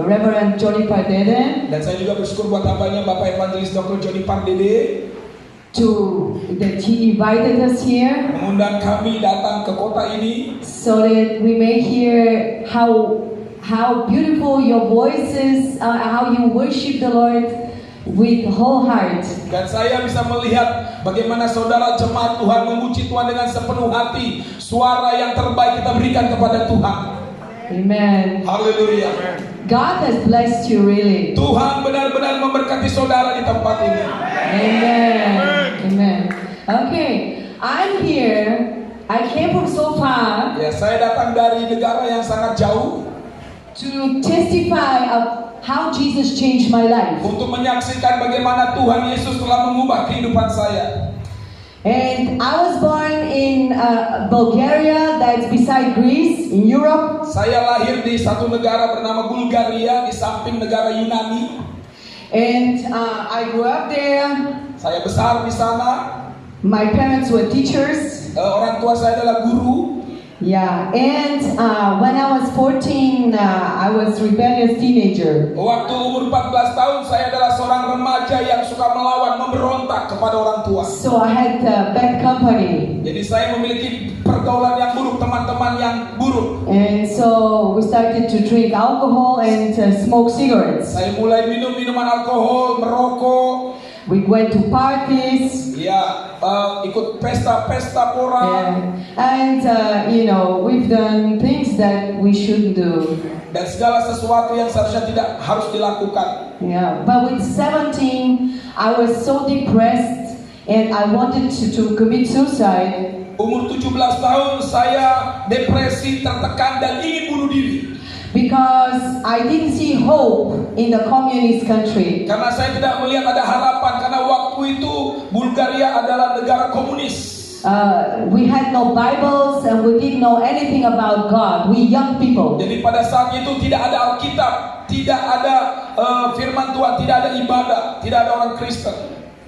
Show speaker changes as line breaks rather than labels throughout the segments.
Reverend Johnny Pardede.
Dan saya juga bersyukur buat hambanya Bapak Evangelis Dr. Johnny Pardede
That he invited us here,
mengundang kami datang ke kota ini,
so that we may hear how beautiful your voice is, how you worship the Lord with whole heart.
Dan saya bisa melihat bagaimana saudara jemaat Tuhan memuji Tuhan dengan sepenuh hati. Suara yang terbaik kita berikan kepada Tuhan.
Amen.
Haleluya.
God has blessed you really.
Tuhan benar-benar memberkati saudara di tempat ini.
Amen. Amen. Okay, I'm here. I came from so far.
Ya, saya datang dari negara yang sangat jauh
to testify of how Jesus changed my life.
Untuk menyaksikan bagaimana Tuhan Yesus telah mengubah kehidupan saya.
And I was born in Bulgaria, that's beside Greece, in Europe.
Saya lahir di satu negara bernama Bulgaria, di samping negara Yunani.
And I grew up there.
Saya besar di sana.
My parents were teachers.
Orang tua saya adalah guru.
Yeah, and when I was 14, I was rebellious teenager.
Waktu umur 14 tahun, saya adalah seorang remaja yang suka melawan, memberontak kepada orang tua.
So I had bad company.
Jadi saya memiliki pergaulan yang buruk, teman-teman yang buruk.
And so we started to drink alcohol and smoke cigarettes.
Saya mulai minum minuman alkohol, merokok.
We went to parties.
Ya, ikut pesta-pesta pora.
And we've done things that we shouldn't do.
Dan segala sesuatu yang seharusnya tidak harus dilakukan.
Yeah, but with 17, I was so depressed and I wanted to commit suicide.
Umur 17 tahun saya depresi, tertekan dan ingin bunuh diri.
Because I didn't see hope in the communist country.
Karena saya tidak melihat ada harapan, karena waktu itu Bulgaria adalah negara komunis.
We had no Bibles and we didn't know anything about God. We young people.
Jadi pada saat itu tidak ada Alkitab, tidak ada firman Tuhan, tidak ada ibadah, tidak ada orang Kristen.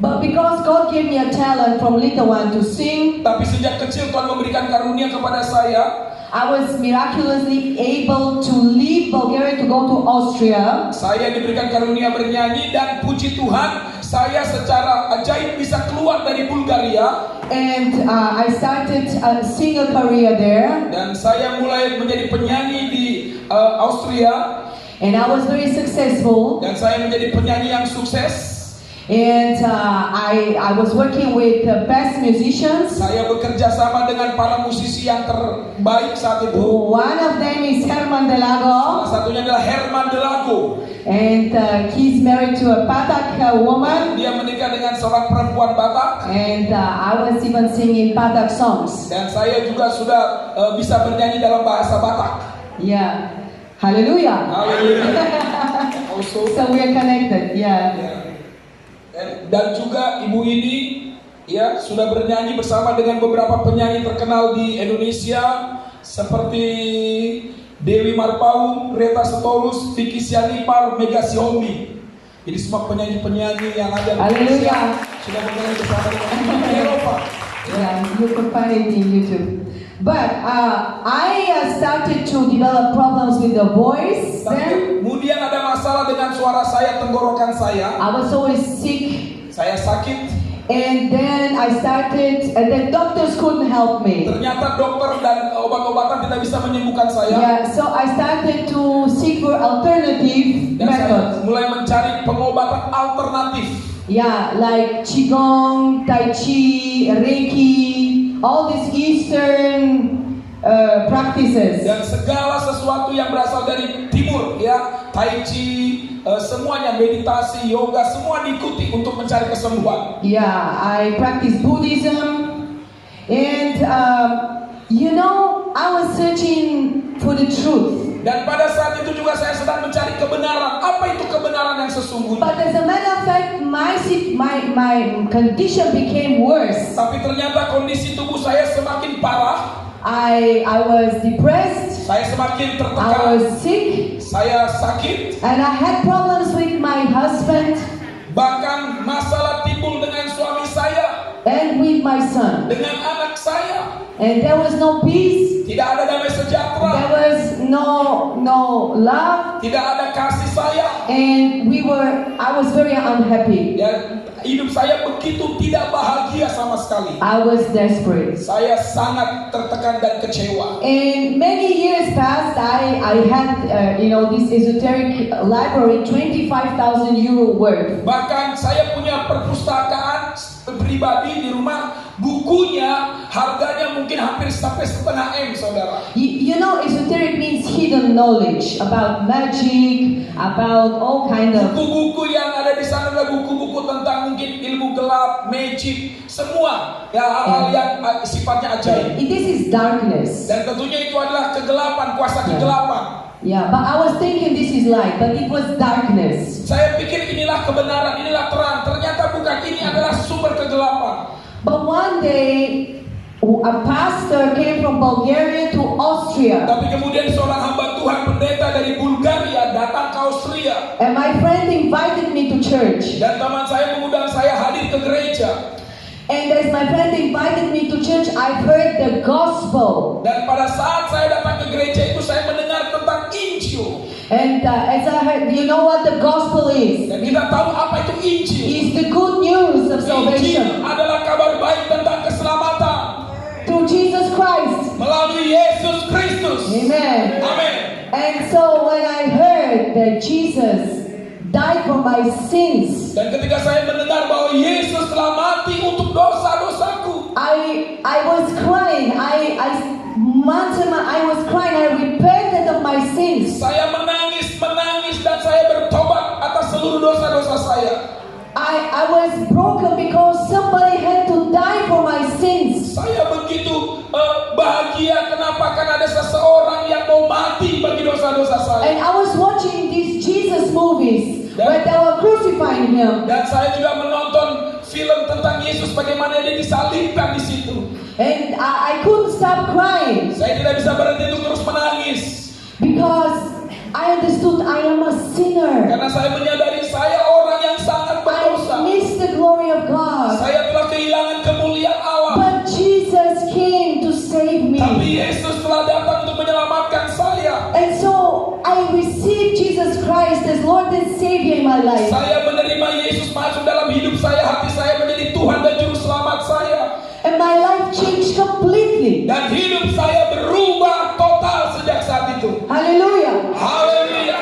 But because God gave me a talent from little one to sing,
tapi sejak kecil Tuhan memberikan karunia kepada saya.
I was miraculously able to leave Bulgaria to go to Austria.
Saya diberikan karunia bernyanyi dan puji Tuhan, saya secara ajaib bisa keluar dari Bulgaria.
And I started a singer career there.
Dan saya mulai menjadi penyanyi di Austria.
And I was very successful.
Dan saya menjadi penyanyi yang sukses.
And I was working with the best musicians.
Saya bekerja sama dengan para musisi yang terbaik saat itu.
One of them is Herman Delago.
Salah satunya adalah Herman Delago.
And he's married to a Batak woman.
Dia menikah dengan seorang perempuan Batak.
And I was even singing Batak songs.
Dan saya juga sudah bisa bernyanyi dalam bahasa Batak.
Yeah, hallelujah.
Hallelujah. Also,
so we are connected. Yeah.
Dan juga ibu ini ya sudah bernyanyi bersama dengan beberapa penyanyi terkenal di Indonesia seperti Dewi Marpaung, Reta Setolus, Vicky Sianipar, Mega Siomi. Jadi semua penyanyi-penyanyi yang ada di Indonesia sudah bernyanyi bersama dengan di Eropa.
Yeah, you can find it in YouTube. But I started to develop problems with the voice.
Kemudian ada masalah dengan suara saya, tenggorokan saya.
I was always sick.
Saya sakit.
And then I started, and then doctors couldn't help me.
Ternyata dokter dan obat-obatan tidak bisa menyembuhkan saya.
Yeah, so I started to seek for alternative methods.
Saya mulai mencari pengobatan alternatif.
Yeah, like Qigong, Tai Chi, Reiki, all these Eastern practices.
Dan segala sesuatu yang berasal dari timur, ya, Tai Chi, semuanya, meditasi, yoga, semua diikuti untuk mencari kesembuhan.
Yeah, I practice Buddhism, and I was searching for the truth.
Dan pada saat itu juga saya sedang mencari kebenaran. Apa itu kebenaran yang sesungguhnya?
But as a matter of fact, my condition became worse.
Tapi ternyata kondisi tubuh saya semakin parah.
I was depressed.
Saya semakin tertekan.
I was sick.
Saya sakit.
And I had problems with my husband.
Bahkan masalah timbul dengan suami saya.
And with my son.
Dengan anak saya.
And there was no peace.
Tidak ada damai sejahtera.
There was no love,
tidak ada kasih sayang.
and I was very unhappy.
Dan hidup saya begitu tidak bahagia sama sekali.
I was desperate.
Saya sangat tertekan dan kecewa.
And many years passed. I had this esoteric library, 25,000 euro worth.
Bahkan saya punya perpustakaan pribadi di rumah, bukunya harganya mungkin hampir sampai setengah M, saudara.
You know, esoteric means hidden knowledge about magic, about all kind of.
Buku-buku yang ada di sana adalah buku-buku tentang mungkin ilmu gelap, magic, semua ya hal-hal yang sifatnya ajaib.
This is darkness.
Dan tentunya itu adalah kegelapan, kuasa kegelapan.
Yeah, but I was thinking this is light, but it was darkness.
Saya pikir inilah kebenaran, inilah terang. Ternyata bukan, ini adalah sumber kegelapan.
But one day, a pastor came from Bulgaria to Austria,
Tapi kemudian seorang hamba Tuhan pendeta dari Bulgaria datang ke Austria.
and my friend invited me to church.
Dan teman saya mengundang saya hadir ke gereja.
And as my friend invited me to church, I heard the gospel.
Dan pada saat saya datang ke gereja itu, saya mendengar tentang Injil.
And as I heard, you know what the gospel is?
Dan kita tahu apa itu Injil.
It's the good news of
Injil
salvation
adalah kabar baik tentang keselamatan
through Jesus Christ.
melalui Yesus Kristus.
Amen.
Amin.
And so when I heard that Jesus died for my sins,
Dan ketika saya mendengar bahwa Yesus telah mati untuk dosa-dosaku,
I was crying. I was crying. I repented of my sins.
saya menangis dan saya bertobat atas seluruh dosa-dosa saya.
I was broken because somebody had to die for my sins.
Saya begitu bahagia. Kenapa? Karena ada seseorang yang mau mati bagi dosa-dosa saya.
And I was watching these Jesus movies where they were crucifying him.
Dan saya juga menonton film tentang Yesus, bagaimana dia disalibkan di situ.
And I couldn't stop crying
Saya tidak bisa berhenti untuk terus menangis.
because I understood I am a sinner.
Karena saya menyadari saya orang yang sangat berdosa.
I missed the glory of God.
Saya telah kehilangan kemuliaan Allah.
But Jesus came to save
Tapi
me.
Yesus telah datang untuk menyelamatkan saya.
And so I received Jesus Christ as Lord and Savior in my life.
Saya menerima Yesus masuk dalam hidup saya. Hati saya menjadi Tuhan dan Juru Selamat saya.
And my life changed completely.
Dan hidup saya berubah total sejak saat itu.
Hallelujah.
Haleluya.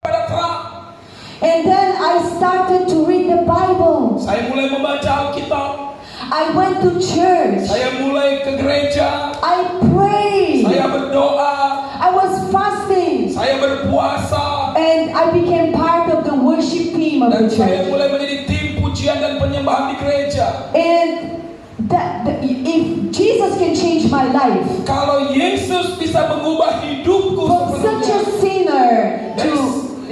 Pada terang,
And then I started to read the Bible.
saya mulai membaca Alkitab.
I went to church.
Saya mulai ke gereja.
I prayed.
Saya berdoa.
I was fasting.
Saya berpuasa.
And I became part of the worship team of
Dan
the
saya
church.
mulai menjadi tim pujian dan penyembahan di gereja.
And if Jesus can change my life
Kalau Yesus bisa mengubah hidupku
from such a
sepenuhnya,
sinner
dari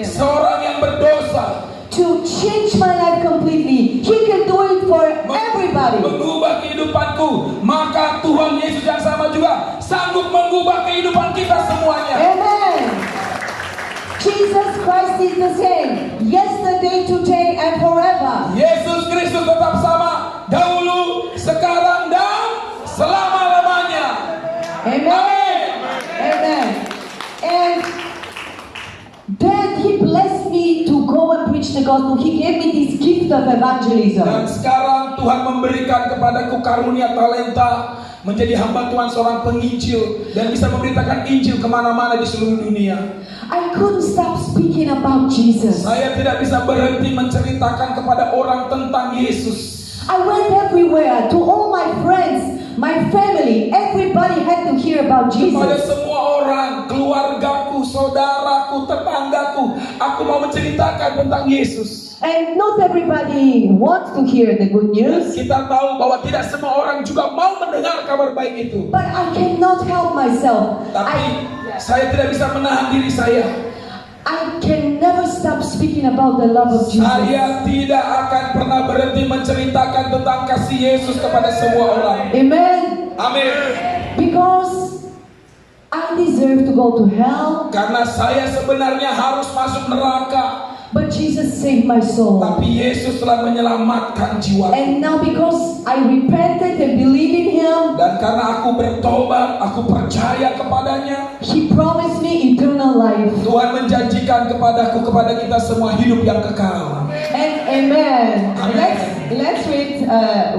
seorang yang berdosa,
to change my life completely, He can do it for everybody.
mengubah kehidupanku, maka Tuhan Yesus yang sama juga sanggup mengubah kehidupan kita semuanya.
Amen. Jesus Christ is the same yesterday, today, and forever.
Yesus Kristus tetap sama, dahulu, sekarang, dan selama-lamanya.
Amen. Amen. And then He blessed me to go and preach the gospel. He gave me this gift of
Dan
evangelism.
sekarang Tuhan memberikan kepadaku karunia talenta menjadi hamba Tuhan, seorang penginjil, dan bisa memberitakan Injil kemana-mana di seluruh dunia.
I couldn't stop speaking about Jesus.
Saya tidak bisa berhenti menceritakan kepada orang tentang Yesus.
I went everywhere to all my friends, my family. Everybody had to hear about
Kepada
Jesus.
semua orang, keluargaku, saudaraku, tetanggaku, aku mau menceritakan tentang Yesus.
And not everybody wants to hear the good
Dan
news.
kita tahu bahwa tidak semua orang juga mau mendengar kabar baik itu.
But I cannot help myself.
Tapi saya tidak bisa menahan diri saya.
I can never stop speaking about the love of Jesus.
Saya tidak akan pernah berhenti menceritakan tentang kasih Yesus kepada semua orang.
Amen.
Amin.
Because I deserve to go to hell,
Karena saya sebenarnya harus masuk neraka,
but Jesus saved my soul.
tapi Yesus telah menyelamatkan jiwaku.
And now because I repented and believe in Him,
Dan karena aku bertobat, aku percaya kepadanya,
He promised me eternal life.
Tuhan menjanjikan kepadaku, kepada kita semua hidup yang kekal.
And amen.
Amen.
Let's read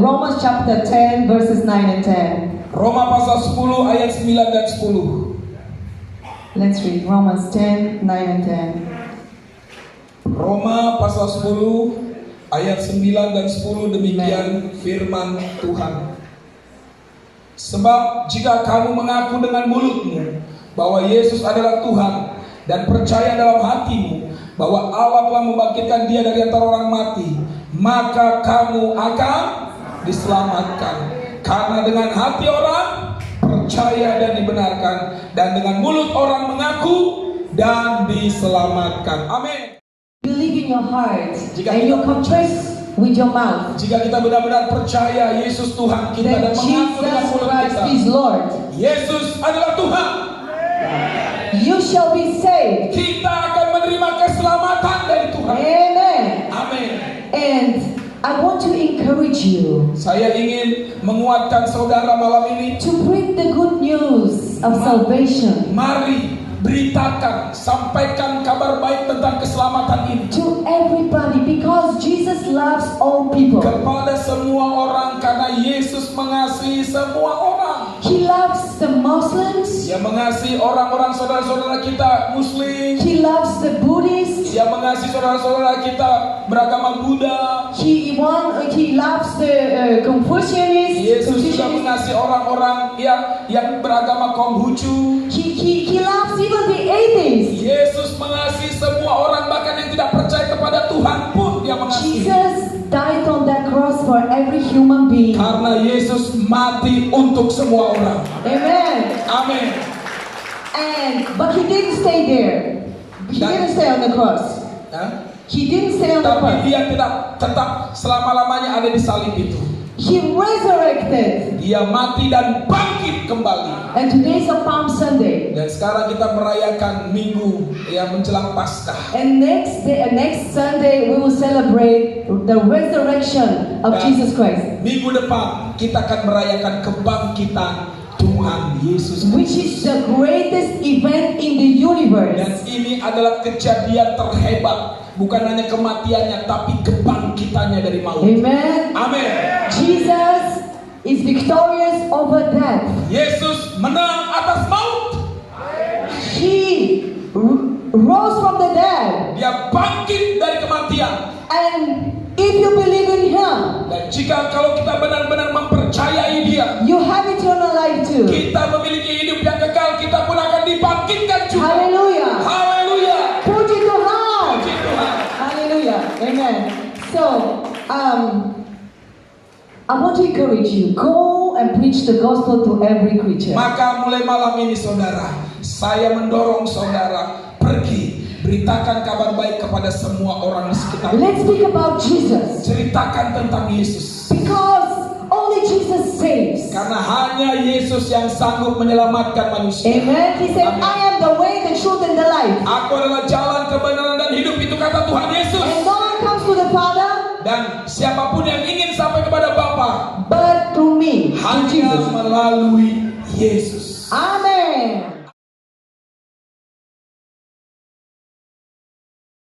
Romans chapter 10 verses 9 and 10.
Roma pasal 10 ayat 9 dan 10.
Let's read Romans 10, 9 and 10.
Roma pasal 10 ayat 9 dan 10, demikian firman Tuhan. Sebab jika kamu mengaku dengan mulutmu bahwa Yesus adalah Tuhan dan percaya dalam hatimu bahwa Allah telah membangkitkan Dia dari antara orang mati, maka kamu akan diselamatkan. Karena dengan hati orang percaya dan dibenarkan, dan dengan mulut orang mengaku dan diselamatkan. Amin.
Believe in your heart
Jika
and
kita
you confess with your mouth
Jika kita benar-benar percaya Yesus Tuhan kita dan
that
mengaku dengan
Jesus
mulut
Christ
kita,
is Lord,
Yesus adalah Tuhan,
you shall be saved.
kita akan menerima keselamatan dari Tuhan.
Amen.
Amin.
And I want to encourage you
Saya ingin menguatkan saudara malam ini.
to bring the good news of salvation
Mari beritakan, sampaikan kabar baik tentang keselamatan ini
to everybody, because Jesus loves all people.
kepada semua orang, karena Yesus mengasihi semua orang.
He loves the Muslims,
Dia mengasihi orang-orang saudara-saudara kita Muslim.
he loves the Buddhists,
Dia mengasihi saudara-saudara kita beragama Buddha.
he loves the Confucianists.
Yesus juga mengasihi orang-orang yang beragama Konghucu.
He loves even the atheists.
Yesus mengasihi semua orang, bahkan yang tidak percaya kepada Tuhan pun Dia mengasihi.
Jesus died on that cross for every human being.
Karena Yesus mati untuk semua orang.
Amen.
Amin.
But he didn't stay there. He didn't stay on the cross.
Ya?
He didn't stay on the
Tapi
cross.
Dia tidak tetap selama-lamanya ada di salib itu.
He resurrected.
Dia mati dan bangkit kembali.
And today is a Palm Sunday.
Dan sekarang kita merayakan minggu yang menjelang Paskah.
And next Sunday we will celebrate the resurrection of Jesus Christ,
Minggu depan kita akan merayakan kebangkitan Tuhan Yesus,
which is the greatest event in the universe.
dan ini adalah kejadian terhebat. Bukan hanya kematiannya, tapi kebangkitannya dari maut.
Amen.
Amin.
Jesus is victorious over death.
Yesus menang atas maut.
He rose from the dead.
Dia bangkit dari kematian.
And if you believe in Him,
Dan jika kalau kita benar-benar mempercayai Dia,
you have eternal life too.
kita memiliki hidup yang kekal. Kita pun akan dibangkitkan juga.
Hallelujah.
Haleluya.
Puji Tuhan.
Puji Tuhan.
Hallelujah. Amen. So, I want to encourage you, go and preach the gospel to every creature.
Maka mulai malam ini saudara, saya mendorong saudara pergi beritakan kabar baik kepada semua orang di sekitar.
Let's speak about Jesus,
Ceritakan tentang Yesus.
because only Jesus saves.
Karena hanya Yesus yang sanggup menyelamatkan manusia.
Amen. He said,
Amen.
I am the way, the truth, and the life.
Aku adalah jalan, kebenaran, dan hidup. Itu kata Tuhan Yesus.
And no one comes to the Father
Dan siapapun yang ingin sampai kepada Bapa
but through me, through
hanya
Jesus.
melalui Yesus.
Amen.